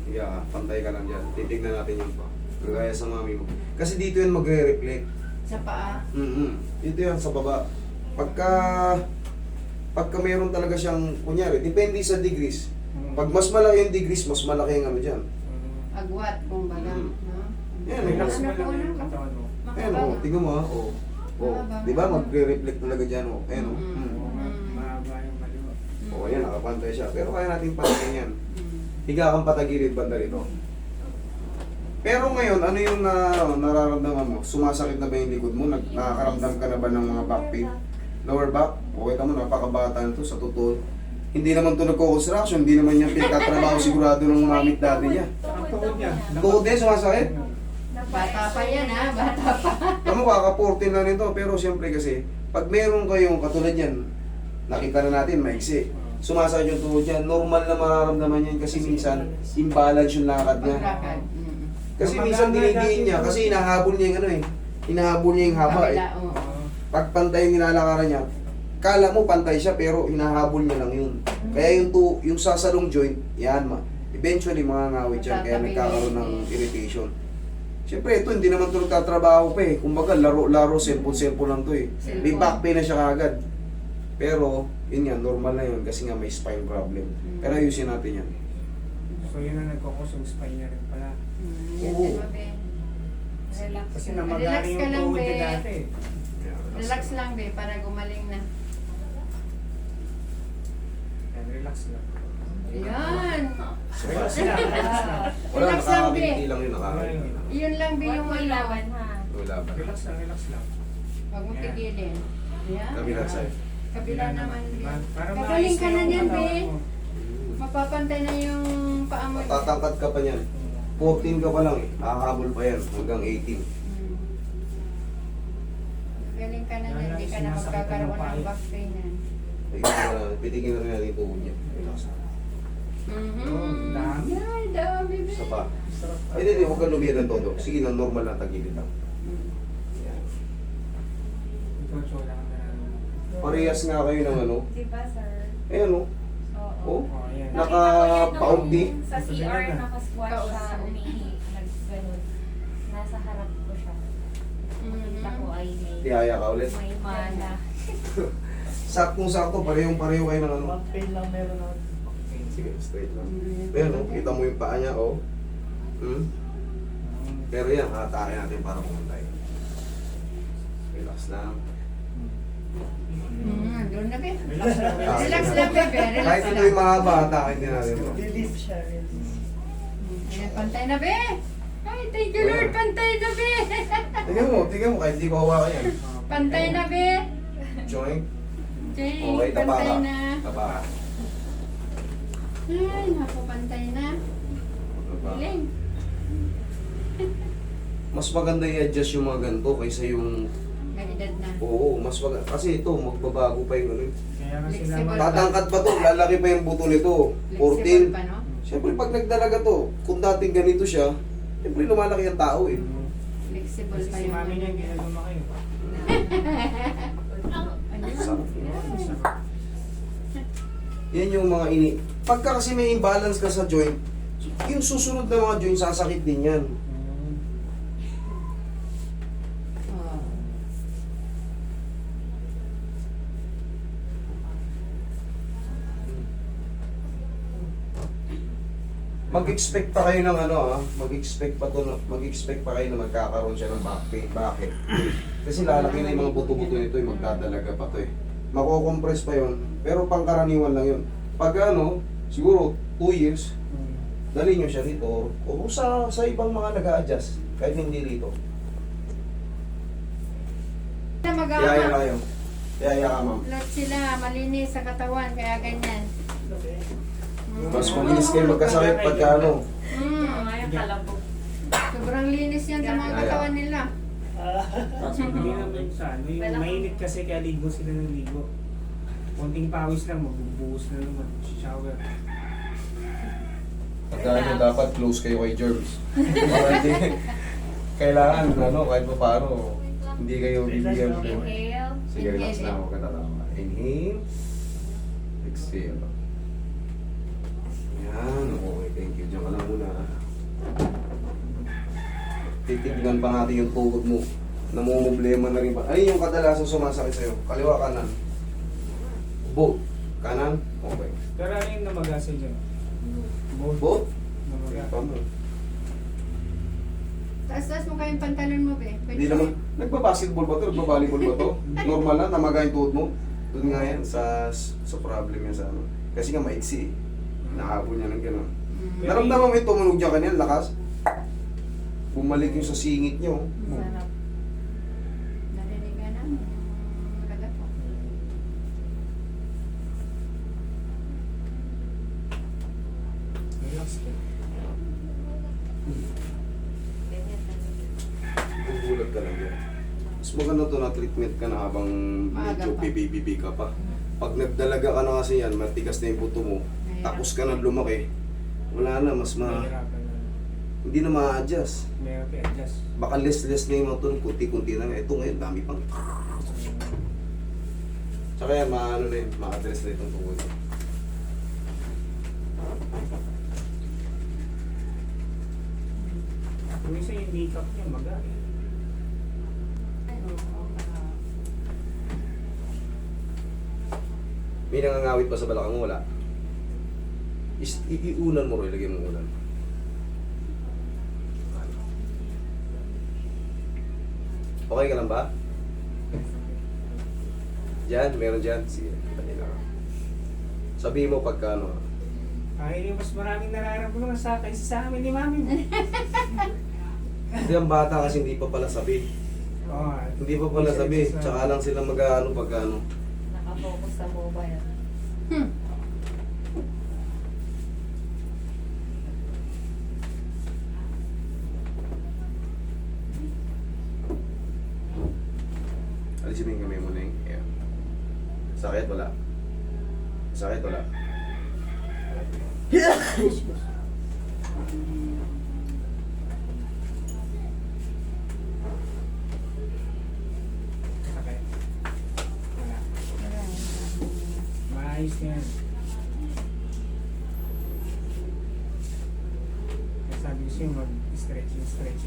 Yeah, pantay ka lang dyan. Titignan natin yung pa. Kagaya sa mami mo. Kasi dito yan magre-reflect. Sa paa. Dito yan sa baba. Pagka meron talaga siyang, kunyari, depende sa degrees. Pag mas malaki yung degrees, mas malaki yung ano dyan. Agwat, kumbaga. No? Yan, Relax Ano mo po, lang yung ano? katawan mo. Ayan o, tingnan mo ha. O. Di ba magre-reflect talaga dyan o. Ayan o. Oo nga, mahaba yung kaliwa. O, ayan, nakapantay siya. Pero kaya natin pantayin yan. Higa kang patagilid banda rito. Pero ngayon, ano yung nararamdaman mo? Sumasakit na ba yung likod mo? Nakakaramdam ka na ba ng mga back pain? Lower back? O, kita mo, napakabata nito sa totoo. Hindi naman ito nagko-construction, hindi naman niya pinagtatrabaho sigurado ng mamit dati niya. Ang tuhod niya. Tuhod din, sumasakit? Bata pa yan ha, bata pa. Tama, kaka-14 na nito. Pero siyempre kasi, pag meron kayong katulad yan, nakita na natin, maiksi. Sumasakit yung tuhod niya, normal na mararamdaman yan kasi minsan, imbalance yung lakad niya. Pagrakad. Kasi minsan dinidiin niya, kasi hinahabol niya yung ano eh. Hinahabol niya yung haba eh. Kabila, oo. Pag pantay yung nilalakaran niya, kala mo pantay siya pero hinahabol niya lang yun. Kaya yung sasalong joint, yan eventually mga ngawit yan, kaya nagkakaroon ng irritation. Siyempre ito, hindi naman ito nagtatrabaho pa eh. Kumbaga laro-laro, simple-simple lang to eh. May back pain na siya kagad. Pero, yun nga, normal na yun kasi nga may spine problem. Pero ayusin natin yan. So yun ang nagkukos yung spine niya rin pala. Oo. Relax. Kasi Relax namagari ka yung lang, tuhod niya be. dati. Relax lang, be, para gumaling na. Yan, relax lang. Yan. Relax lang, relax lang. Wala, Relax lang, be. nakakabinti lang yun, nakakabinti lang. Yun lang, be, yung May ano. laban ha. Wala ba? Relax lang, relax lang. Huwag mo tigilin. Yan. Kabilang side. Kabila naman, be. Para Kagaling maayos ka na yung yan, be. katawan mo. Mapapantay na yung paa mo. Tatangkad ka pa niyan. 14 ka pa lang eh. Nakahabol pa yan hanggang 18. Galing ka na yan, hindi ka na magkakaroon ng back pain yan. Ayun, pitigin na rin natin yung tuhod niya. Dami. Ay, dami, be. Isa pa. Sarap. Hindi, huwag kang lumiyan ng todo. Sige lang, normal lang, tagilid lang. Yan. Ito, chola ka na. Parehas nga kayo ng ano. Diba, sir? Ayan o. Oo. Oh. Oh, yan. Naka-paugdi. Sa CR, nakasquat siya, umihi. Nagganon. Nasa harap ko siya. Nakita ko ay may Tihaya ka ulit. mana. Saktong-sakto, parehong-pareho kayo ng ano. Back pain lang meron ako. Sige, straight lang. Ayan o, kita mo yung paa niya o. Pero yan, hatakin natin para pumantay. Relax lang. Doon na, be. Relax lang, relax Relax lang. lang, be. Relax Kahit ito lang. yung mahaba, hatakin din natin ito. Relief siya, relief. Ayan, pantay na, be. Ay, thank you, Lord. Pantay na, be. Tingnan mo, kahit di ko hawakan yan. Pantay na, be. Joint. Jay, Okay, taba pantay ka. na. Taba ka. Ay, naku, pantay na. Taba. Galing. Mas maganda i-adjust yung mga ganito kaysa yung... May edad na. Oo, mas maganda. Kasi ito, magbabago pa yung ano. Kaya kasi Flexible. naman. Tatangkad pa to, lalaki pa yung buto nito. Flexible 14. pa, no? Siyempre, pag nagdalaga to, kung dating ganito siya, siyempre lumalaki ang tao eh. Flexible Kasi pa si yung mami niya, ano. ginaguma kayo. Sarap. Sarap. Yan yung mga ini... Pagka kasi may imbalance ka sa joint, yung susunod na mga joint, sasakit din yan. Oh. Mag-expect pa kayo ng ano mag-expect pa kayo na magkakaroon siya ng back pain. Bakit? Kasi lalaki na yung mga buto-buto nito, yung magdadalaga pa to eh. Mako-compress pa yon, pero pangkaraniwan lang yun. Pag ano, siguro 2 years, dali nyo siya rito o sa ibang mga nag-a-adjust, kahit hindi rito. Na Yaya mag-aama. kayo. Yaya ka ma'am. Lahat sila malinis sa katawan, kaya ganyan. Mas malinis kayo magkasakit pagka ano. Ngayon kalabog. Sobrang linis yan sa mga katawan nila. Kasi hindi naman sa ano, yung mainit kasi kaya ligo sila ng ligo. Konting pawis lang, magbubuhos na naman. Shower. Pagka ano, dapat close kayo kay germs. Para hindi, kailangan, ano, kahit pa paano, hindi kayo bibigyan. Inhale. Sige, relax na ako, katatawa. Inhale. Exhale. Yan, okay, thank you. Diyan ka lang muna. Tignan pa natin yung tuhod mo. Namumblema na rin ba? Ano yung kadalasan sumasakit sa'yo? Kaliwa, kanan? Both. Kanan? Okay. Pero ano yung namagasin dyan? Both. Both? Namaga. Pa mo. Taas-taas mo kayong pantalon mo, be. Pwede Hindi naman. Nagpa-basketball ba to? Nagpa-volleyball ba to? Normal lang, namaga yung tuhod mo. Doon nga yan, sa problem yan sa ano. Kasi nga maiksi. Nakahabol niya ng gano'n. Naramdaman mo yung tumunog niya kanina, lakas. Bumalik yung sa singit niyo. Sarap. Narinig ka na. Lagat mo. Relax ka. Ganyan talaga. Gugulat ka lang yan. Mas maganda to na treatment ka na habang medyo Maaga pa. bibibibi ka pa. Pag nagdalaga ka na kasi yan, matigas na yung buto mo, tapos ka na lumaki, wala na, mas Mahirapan na. hindi na ma-adjust. Mahirap i-adjust. Baka less na yung mga tulong, kunti-kunti na nga. Ito ngayon, dami pang. Tsaka yan, maano na yun, ma-address na itong tungkol. Kung isa yung makeup niya, maga eh. May nangangawit pa sa balakang mo, wala. Iunan mo rin, ilagay mo unan. Okay ka lang ba? Diyan, meron dyan. Sige, kanila ka. Sabihin mo pagka ano. Ay, mas maraming nararamdaman sa kaysa sa amin ni Mami. Hindi ang bata kasi hindi pa pala sabi. Oo. Hindi pa pala sabi. Tsaka lang sila mag-ano pagka ano. Nakafocus sa mobile. Alisin mo yung kamay mo na yung ayan. Sakit, wala. Sakit, wala. Sakit. Wala. Maayos na yan. Kaya sabi ko sa'yo, mag-stretching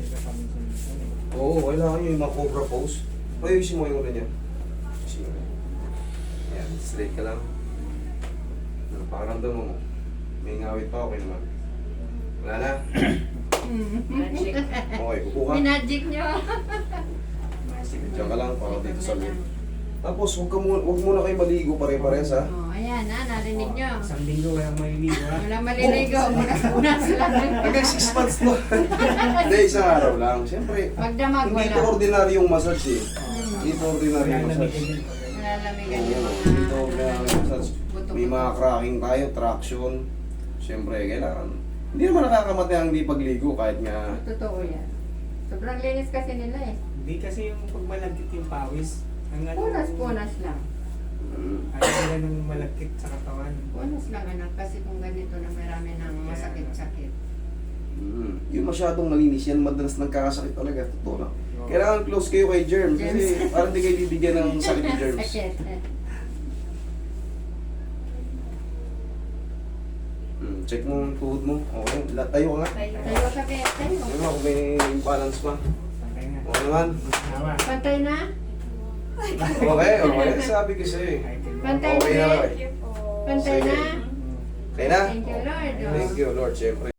ka kami sa ano eh. Oo, kailangan nyo yung mga cobra pose. Ayusin mo yung ulo niya. Ayusin mo. Ayan, straight ka lang. Ano, pakaramdam mo. May ngawit pa, okay naman. Wala na. Magic. Okay, upo ka. Minagic nyo. Diyan ka lang, para dito sa loob. Tapos, huwag muna kayo maligo pare-parehas ha. Oh, ayan ha, narinig nyo. Isang linggo walang maliligo ha. Walang maliligo. Unas-unas lang. Hanggang 6 months to. Hindi, isang araw lang. Siyempre, Magdamag hindi ito wala. ordinaryong massage eh. Hindi ito ordinaryong Kaya massage. namitin din. Nalalamigan yung Oo, mga hindi ito ordinaryong massage. buto-buto. May mga cracking tayo, traction. Siyempre, kailangan. Hindi naman nakakamatay ang hindi pagligo kahit nga. Totoo yan. Sobrang linis kasi nila eh. Hindi kasi yung pag malagkit yung pawis. Ang ano, Punas-punas lang. ayaw nila ng malagkit sa katawan. Punas lang anak kasi kung ganito na marami ng masakit-sakit. Yung masyadong malinis yan, madalas nagkakasakit talaga. Totoo lang. Kailangan close kayo kay germs kasi parang di kayo bibigyan ng sakit ng germs. Sakit. Check mo yung tuhod mo. Okay, tayo ka nga. Tayo. Tayo ka kaya tayo. Ano mo kung may imbalance pa. Okay nga. Okay naman. Hawa. Pantay na? Okay. Sabi ko sa'yo eh. Pantay Okay na na? lang. Thank you po. Pantay Sige. na? Okay na? Thank you Lord. Thank you Lord, syempre.